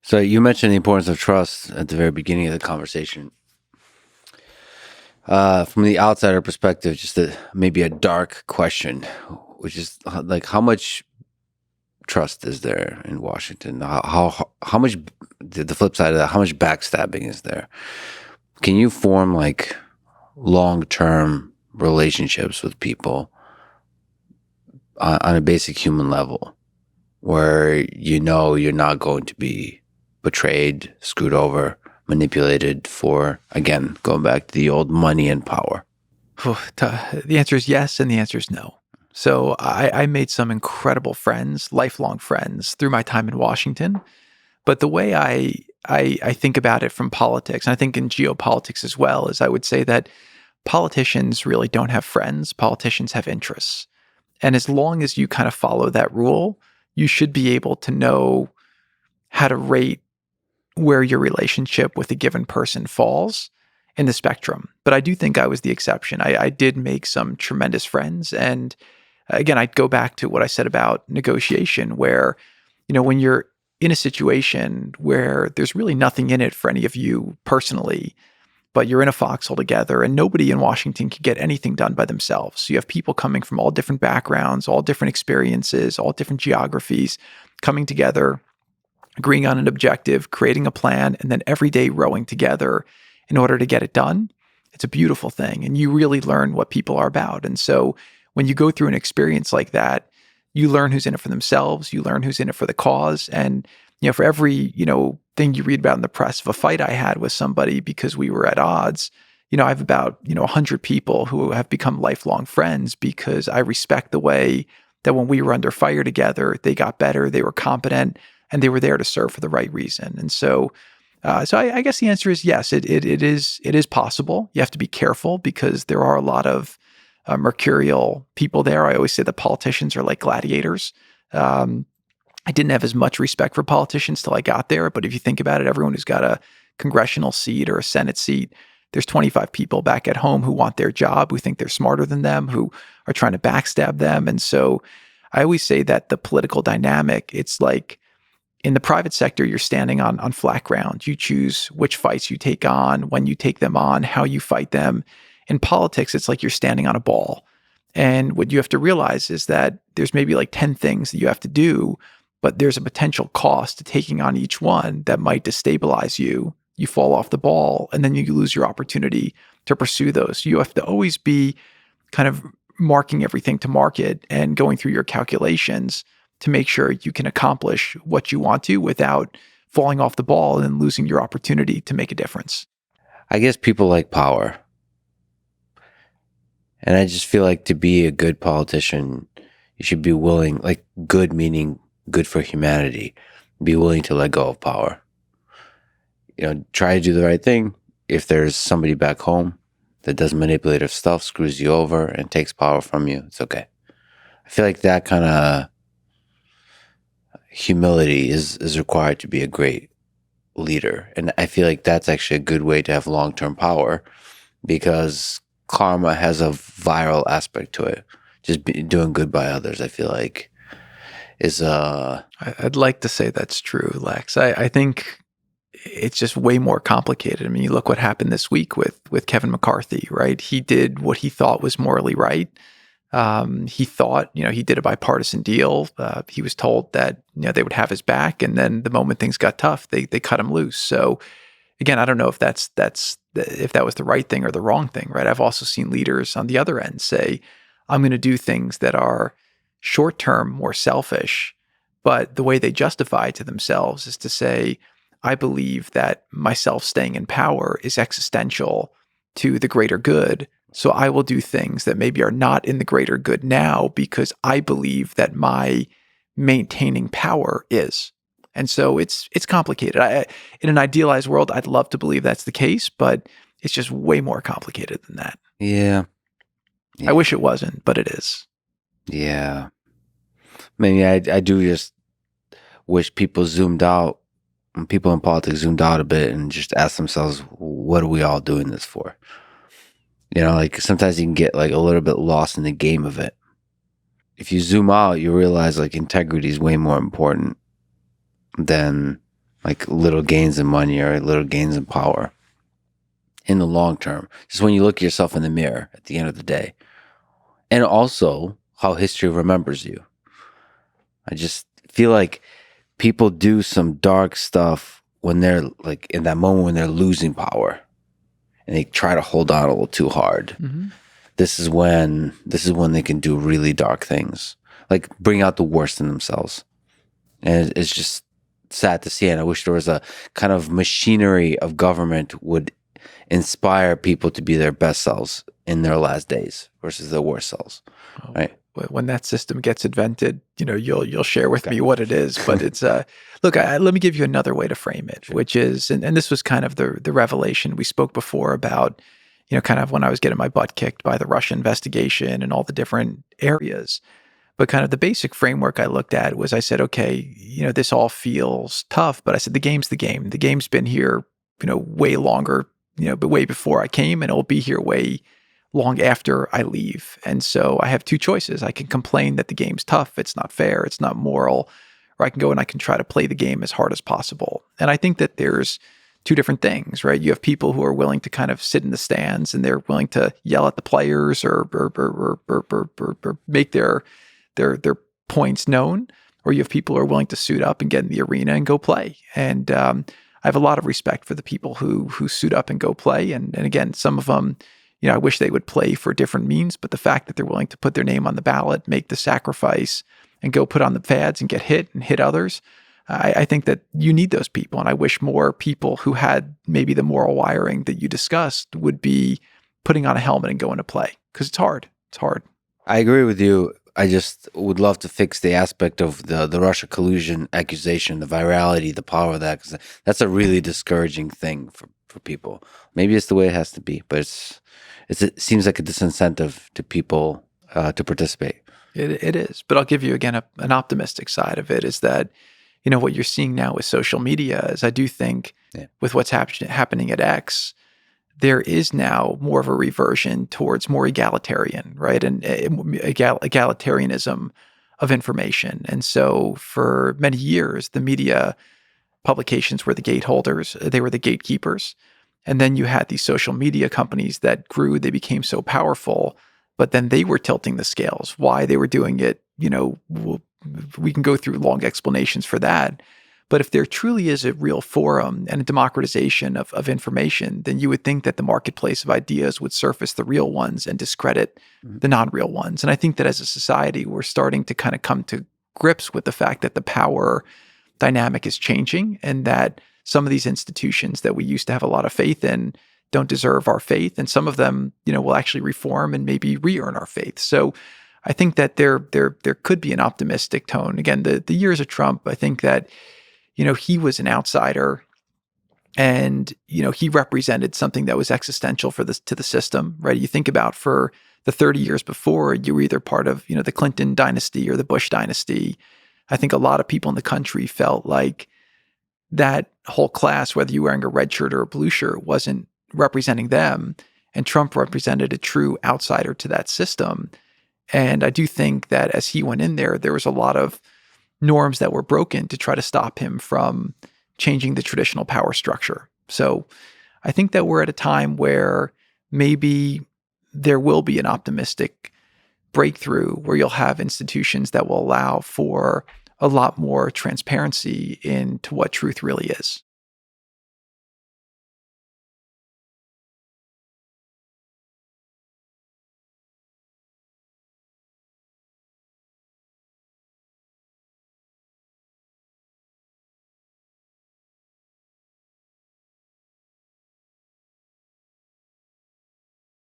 So you mentioned the importance of trust at the very beginning of the conversation. From the outsider perspective, just maybe a dark question, which is like how much trust is there in Washington? How much the flip side of that? How much backstabbing is there? Can you form like long term relationships with people on a basic human level, where you know you're not going to be betrayed, screwed over, manipulated for, again, going back to the old money and power? The answer is yes, and the answer is no. So I made some incredible friends, lifelong friends, through my time in Washington. But the way I think about it from politics, and I think in geopolitics as well, is I would say that politicians really don't have friends. Politicians have interests. And as long as you kind of follow that rule, you should be able to know how to rate where your relationship with a given person falls in the spectrum. But I do think I was the exception. I did make some tremendous friends. And again, I'd go back to what I said about negotiation, where, when you're in a situation where there's really nothing in it for any of you personally, but you're in a foxhole together and nobody in Washington can get anything done by themselves. So you have people coming from all different backgrounds, all different experiences, all different geographies coming together, agreeing on an objective, creating a plan, and then every day rowing together in order to get it done. It's a beautiful thing. And you really learn what people are about. And so when you go through an experience like that, you learn who's in it for themselves, you learn who's in it for the cause. And, for every, thing you read about in the press of a fight I had with somebody because we were at odds, I have about, 100 people who have become lifelong friends because I respect the way that when we were under fire together, they got better, they were competent, and they were there to serve for the right reason. And so, I guess the answer is yes. It is possible. You have to be careful because there are a lot of mercurial people there. I always say that politicians are like gladiators. I didn't have as much respect for politicians till I got there. But if you think about it, everyone who's got a congressional seat or a Senate seat, there's 25 people back at home who want their job, who think they're smarter than them, who are trying to backstab them. And so I always say that the political dynamic, it's like in the private sector, you're standing on flat ground. You choose which fights you take on, when you take them on, how you fight them. In politics, it's like you're standing on a ball. And what you have to realize is that there's maybe like 10 things that you have to do, but there's a potential cost to taking on each one that might destabilize you. You fall off the ball, and then you lose your opportunity to pursue those. So you have to always be kind of marking everything to market and going through your calculations to make sure you can accomplish what you want to without falling off the ball and losing your opportunity to make a difference. I guess people like power. And I just feel like to be a good politician, you should be willing, like good meaning good for humanity, be willing to let go of power. Try to do the right thing. If there's somebody back home that does manipulative stuff, screws you over, and takes power from you, it's okay. I feel like that kind of humility is required to be a great leader. And I feel like that's actually a good way to have long-term power, because karma has a viral aspect to it. Just doing good by others, I feel like, is I'd like to say that's true, Lex. I think it's just way more complicated. I mean, you look what happened this week with Kevin McCarthy, right? He did what he thought was morally right. He thought, he did a bipartisan deal. He was told that, they would have his back. And then the moment things got tough, they cut him loose. So again, I don't know if if that was the right thing or the wrong thing, right? I've also seen leaders on the other end say, I'm going to do things that are short-term, more selfish, but the way they justify it to themselves is to say, I believe that myself staying in power is existential to the greater good. So I will do things that maybe are not in the greater good now because I believe that my maintaining power is. And so it's complicated. In an idealized world, I'd love to believe that's the case, but it's just way more complicated than that. Yeah. I wish it wasn't, but it is. Yeah. Maybe I do just wish people in politics zoomed out a bit and just ask themselves, what are we all doing this for? Like sometimes you can get like a little bit lost in the game of it. If you zoom out, you realize like integrity is way more important than like little gains in money or little gains in power in the long term. Just when you look at yourself in the mirror at the end of the day. And also how history remembers you. I just feel like people do some dark stuff when they're like in that moment when they're losing power and they try to hold on a little too hard. Mm-hmm. This is when they can do really dark things, like bring out the worst in themselves. And it's just sad to see. And I wish there was a kind of machinery of government would inspire people to be their best selves in their last days versus their worst selves. Right. When that system gets invented, you'll share with me what it is. But it's look. Let me give you another way to frame it, Sure. which is, and this was kind of the revelation we spoke before about, kind of when I was getting my butt kicked by the Russia investigation and all the different areas. But kind of the basic framework I looked at was I said, okay, this all feels tough, but I said the game's the game. The game's been here, way longer, but way before I came, and it'll be here way long after I leave. And so I have two choices. I can complain that the game's tough, it's not fair, it's not moral, or I can go and I can try to play the game as hard as possible. And I think that there's two different things, right? You have people who are willing to kind of sit in the stands and they're willing to yell at the players or make their points known, or you have people who are willing to suit up and get in the arena and go play. And I have a lot of respect for the people who suit up and go play. And again, some of them, I wish they would play for different means, but the fact that they're willing to put their name on the ballot, make the sacrifice, and go put on the pads and get hit and hit others, I think that you need those people. And I wish more people who had maybe the moral wiring that you discussed would be putting on a helmet and going to play, because it's hard. It's hard. I agree with you. I just would love to fix the aspect of the Russia collusion accusation, the virality, the power of that, because that's a really discouraging thing for people. Maybe it's the way it has to be, but it seems like a disincentive to people to participate. It is. But I'll give you, again, an optimistic side of it is that, what you're seeing now with social media is I do think with what's happening at X, there is now more of a reversion towards more egalitarian, right? And egalitarianism of information. And so for many years, the media publications were the gateholders. They were the gatekeepers. And then you had these social media companies that grew. They became so powerful, but then they were tilting the scales. Why they were doing it, we can go through long explanations for that. But if there truly is a real forum and a democratization of information, then you would think that the marketplace of ideas would surface the real ones and discredit the non-real ones. And I think that as a society, we're starting to kind of come to grips with the fact that the power dynamic is changing and that some of these institutions that we used to have a lot of faith in don't deserve our faith. And some of them, will actually reform and maybe re-earn our faith. So I think that there could be an optimistic tone. Again, the years of Trump, I think that, he was an outsider and, he represented something that was existential to the system, right? You think about for the 30 years before, you were either part of, the Clinton dynasty or the Bush dynasty. I think a lot of people in the country felt like that whole class, whether you were wearing a red shirt or a blue shirt, wasn't representing them. And Trump represented a true outsider to that system. And I do think that as he went in there was a lot of norms that were broken to try to stop him from changing the traditional power structure. So I think that we're at a time where maybe there will be an optimistic breakthrough where you'll have institutions that will allow for a lot more transparency into what truth really is.